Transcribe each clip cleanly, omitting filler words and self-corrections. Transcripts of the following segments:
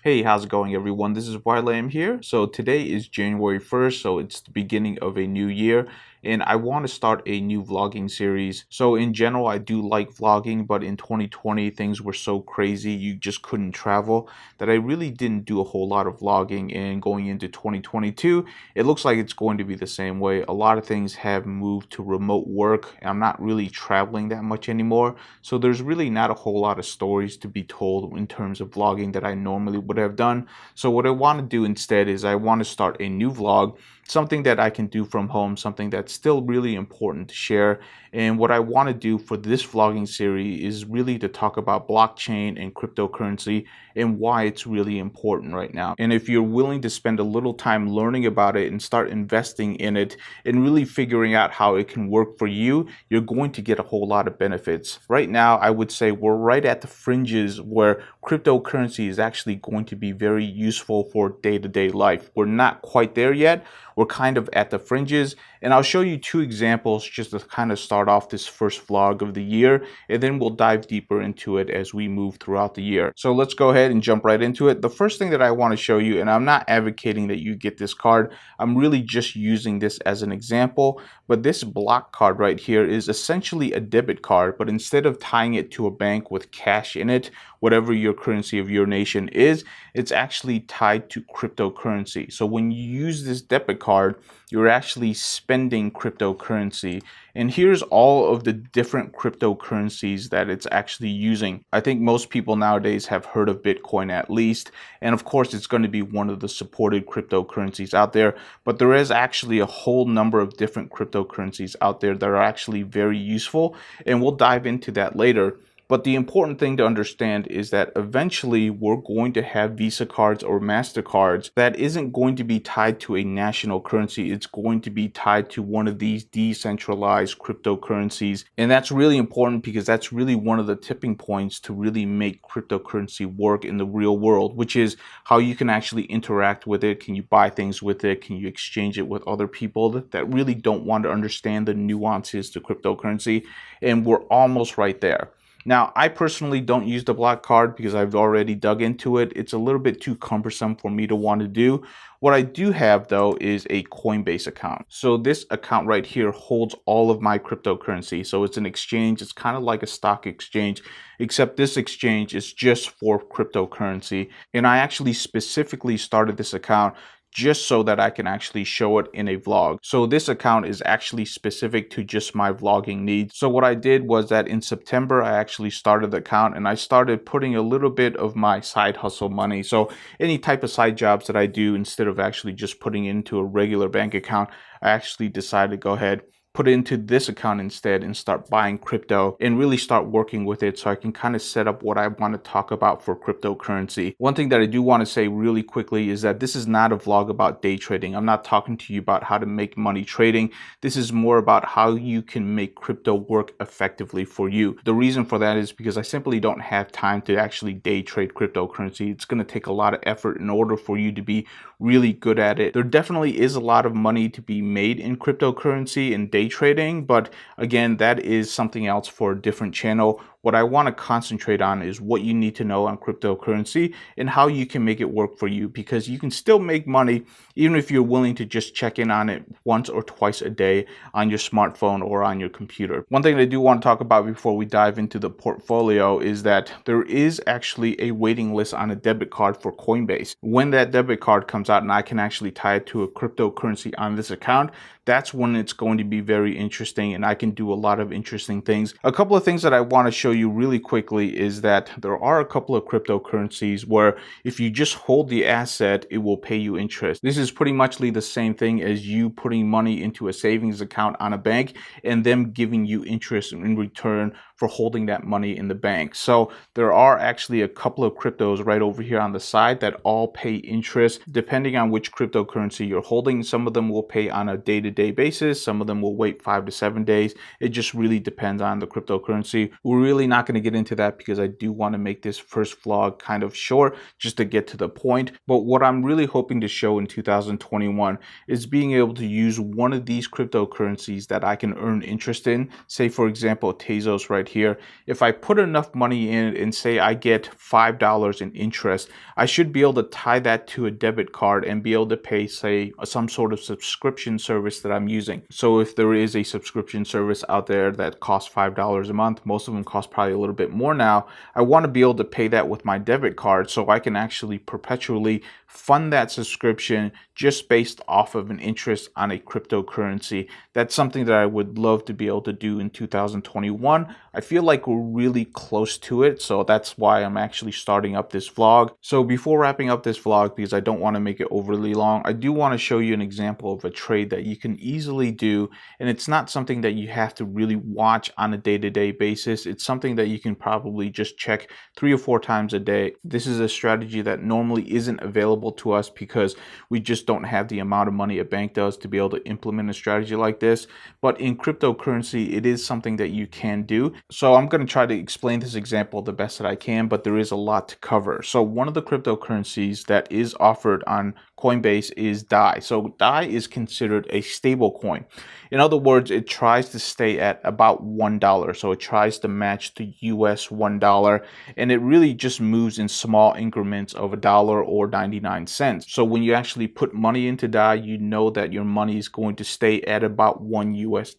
Hey, how's it going, everyone? This is Ym here. So today is January 1st, so it's the beginning of a new year, and I want to start a new vlogging series. So in general, I do like vlogging, but in 2020, things were so crazy, you just couldn't travel, that I really didn't do a whole lot of vlogging. And going into 2022, it looks like it's going to be the same way. A lot of things have moved to remote work, and I'm not really traveling that much anymore. So there's really not a whole lot of stories to be told in terms of vlogging that I normally would have done. So what I want to do instead is I want to start a new vlog, something that I can do from home, something that's still really important to share. And what I want to do for this vlogging series is really to talk about blockchain and cryptocurrency and why it's really important right now. And if you're willing to spend a little time learning about it and start investing in it and really figuring out how it can work for you, you're going to get a whole lot of benefits. Right now, I would say we're right at the fringes where cryptocurrency is actually going to be very useful for day-to-day life. We're not quite there yet. We're kind of at the fringes, and I'll show you two examples just to kind of start off this first vlog of the year, and then we'll dive deeper into it as we move throughout the year. So let's go ahead and jump right into it. The first thing that I want to show you, and I'm not advocating that you get this card, I'm really just using this as an example, but this block card right here is essentially a debit card, but instead of tying it to a bank with cash in it, whatever your currency of your nation is, it's actually tied to cryptocurrency. So when you use this debit card, you're actually spending cryptocurrency. And here's all of the different cryptocurrencies that it's actually using. I think most people nowadays have heard of Bitcoin at least. And of course, it's going to be one of the supported cryptocurrencies out there. But there is actually a whole number of different cryptocurrencies out there that are actually very useful. And we'll dive into that later. But the important thing to understand is that eventually we're going to have Visa cards or MasterCards that isn't going to be tied to a national currency. It's going to be tied to one of these decentralized cryptocurrencies. And that's really important because that's really one of the tipping points to really make cryptocurrency work in the real world, which is how you can actually interact with it. Can you buy things with it? Can you exchange it with other people that really don't want to understand the nuances to cryptocurrency? And we're almost right there. Now, I personally don't use the block card because I've already dug into it. It's a little bit too cumbersome for me to want to do. What I do have, though, is a Coinbase account. So this account right here holds all of my cryptocurrency. So it's an exchange. It's kind of like a stock exchange, except this exchange is just for cryptocurrency. And I actually specifically started this account just so that I can actually show it in a vlog. So this account is actually specific to just my vlogging needs. So what I did was that in September, I actually started the account and I started putting a little bit of my side hustle money. So any type of side jobs that I do, instead of actually just putting into a regular bank account, I actually decided to go ahead, put it into this account instead and start buying crypto and really start working with it so I can kind of set up what I want to talk about for cryptocurrency. One thing that I do want to say really quickly is that this is not a vlog about day trading. I'm not talking to you about how to make money trading. This is more about how you can make crypto work effectively for you. The reason for that is because I simply don't have time to actually day trade cryptocurrency. It's going to take a lot of effort in order for you to be really good at it. There definitely is a lot of money to be made in cryptocurrency and day trading, but again, that is something else for a different channel. What I want to concentrate on is what you need to know on cryptocurrency and how you can make it work for you, because you can still make money even if you're willing to just check in on it once or twice a day on your smartphone or on your computer. One thing I do want to talk about before we dive into the portfolio is that there is actually a waiting list on a debit card for Coinbase. When that debit card comes out and I can actually tie it to a cryptocurrency on this account, that's when it's going to be very interesting and I can do a lot of interesting things. A couple of things that I want to show you really quickly is that there are a couple of cryptocurrencies where if you just hold the asset, it will pay you interest. This is pretty much the same thing as you putting money into a savings account on a bank and them giving you interest in return for holding that money in the bank. So there are actually a couple of cryptos right over here on the side that all pay interest depending on which cryptocurrency you're holding. Some of them will pay on a day-to-day basis. Some of them will wait 5 to 7 days. It just really depends on the cryptocurrency. We really really not going to get into that because I do want to make this first vlog kind of short just to get to the point. But what I'm really hoping to show in 2021 is being able to use one of these cryptocurrencies that I can earn interest in. Say, for example, Tezos right here. If I put enough money in it and say I get $5 in interest, I should be able to tie that to a debit card and be able to pay, say, some sort of subscription service that I'm using. So if there is a subscription service out there that costs $5 a month, most of them cost probably a little bit more now. I want to be able to pay that with my debit card so I can actually perpetually fund that subscription just based off of an interest on a cryptocurrency. That's something that I would love to be able to do in 2021. I feel like we're really close to it, so that's why I'm actually starting up this vlog. So before wrapping up this vlog, because I don't want to make it overly long, I do want to show you an example of a trade that you can easily do, and it's not something that you have to really watch on a day-to-day basis. It's something that you can probably just check 3 or 4 times a day. This is a strategy that normally isn't available to us because we just don't have the amount of money a bank does to be able to implement a strategy like this. But in cryptocurrency, it is something that you can do. So I'm going to try to explain this example the best that I can, but there is a lot to cover. So one of the cryptocurrencies that is offered on Coinbase is DAI. So DAI is considered a stable coin. In other words, it tries to stay at about $1. So it tries to match the US $1, and it really just moves in small increments of $1 or 99 cents. So when you actually put money into DAI, you know that your money is going to stay at about $1 US.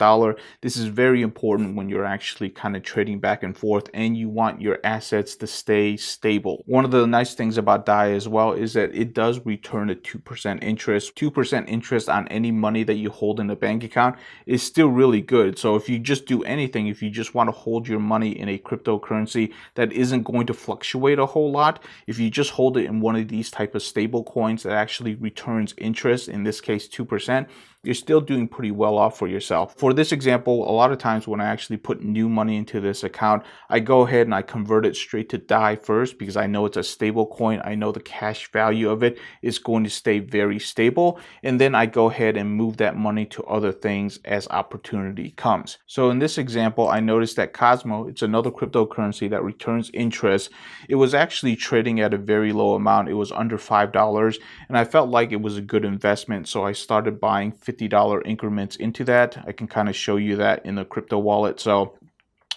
This is very important when you're actually kind of trading back and forth and you want your assets to stay stable. One of the nice things about DAI as well is that it does return a 2% interest. 2% interest on any money that you hold in a bank account is still really good. So if you just do anything, if you just want to hold your money in a cryptocurrency that isn't going to fluctuate a whole lot, if you just hold it in one of these type of stable coins that actually returns interest, in this case 2%, you're still doing pretty well off for yourself. For this example, a lot of times when I actually put new money into this account, I go ahead and I convert it straight to DAI first because I know it's a stable coin. I know the cash value of it is going to stay very stable. And then I go ahead and move that money to other things as opportunity comes. So in this example, I noticed that Cosmo, it's another cryptocurrency that returns interest. It was actually trading at a very low amount. It was under $5, and I felt like it was a good investment. So I started buying $50 increments into that. I can kind of show you that in the crypto wallet. So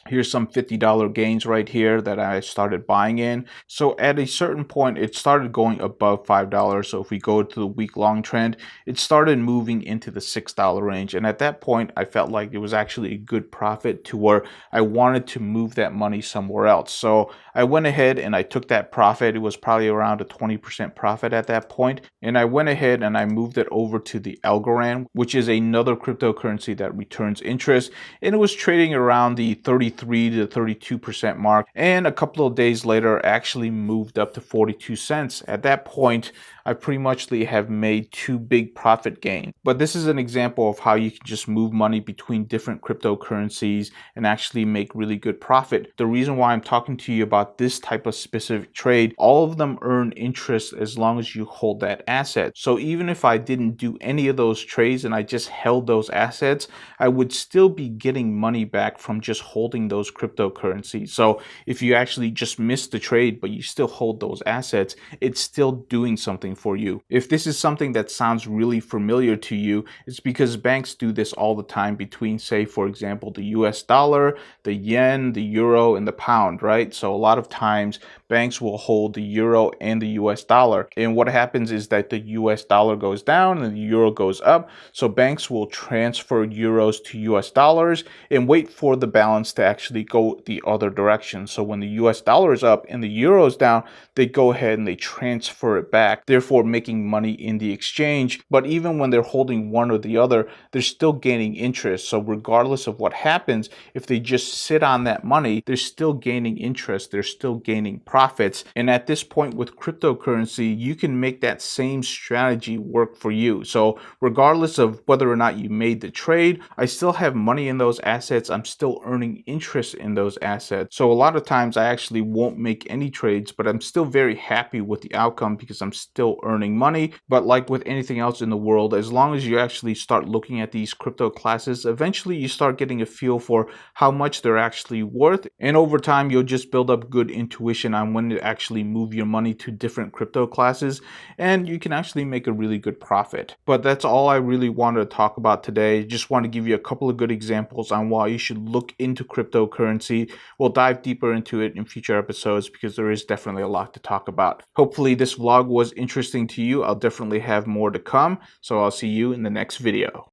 here's some $50 gains right here that I started buying in. So at a certain point, it started going above $5. So if we go to the week-long trend, it started moving into the $6 range. And at that point, I felt like it was actually a good profit to where I wanted to move that money somewhere else. So I went ahead and I took that profit. It was probably around a 20% profit at that point. And I went ahead and I moved it over to the Algorand, which is another cryptocurrency that returns interest. And it was trading around the 33 to 32% mark, and a couple of days later actually moved up to 42 cents. At that point, I pretty much have made 2 big profit gains. But this is an example of how you can just move money between different cryptocurrencies and actually make really good profit. The reason why I'm talking to you about this type of specific trade, all of them earn interest as long as you hold that asset. So even if I didn't do any of those trades and I just held those assets, I would still be getting money back from just holding those cryptocurrencies. So if you actually just missed the trade, but you still hold those assets, it's still doing something for you. If this is something that sounds really familiar to you, it's because banks do this all the time between, say, for example, the US dollar, the yen, the euro, and the pound, right? So a lot of times banks will hold the euro and the US dollar. And what happens is that the US dollar goes down and the euro goes up. So banks will transfer euros to US dollars and wait for the balance to actually go the other direction. So when the US dollar is up and the euro is down, they go ahead and they transfer it back, therefore making money in the exchange. But even when they're holding one or the other, they're still gaining interest. So regardless of what happens, if they just sit on that money, they're still gaining interest, they're still gaining profits. And at this point with cryptocurrency, you can make that same strategy work for you. So regardless of whether or not you made the trade, I still have money in those assets. I'm still earning interest in those assets. So a lot of times I actually won't make any trades, but I'm still very happy with the outcome because I'm still earning money. But like with anything else in the world, as long as you actually start looking at these crypto classes, eventually you start getting a feel for how much they're actually worth. And over time, you'll just build up good intuition on when to actually move your money to different crypto classes, and you can actually make a really good profit. But that's all I really wanted to talk about today. Just want to give you a couple of good examples on why you should look into cryptocurrency. We'll dive deeper into it in future episodes because there is definitely a lot to talk about. Hopefully this vlog was interesting to you. I'll definitely have more to come, so I'll see you in the next video.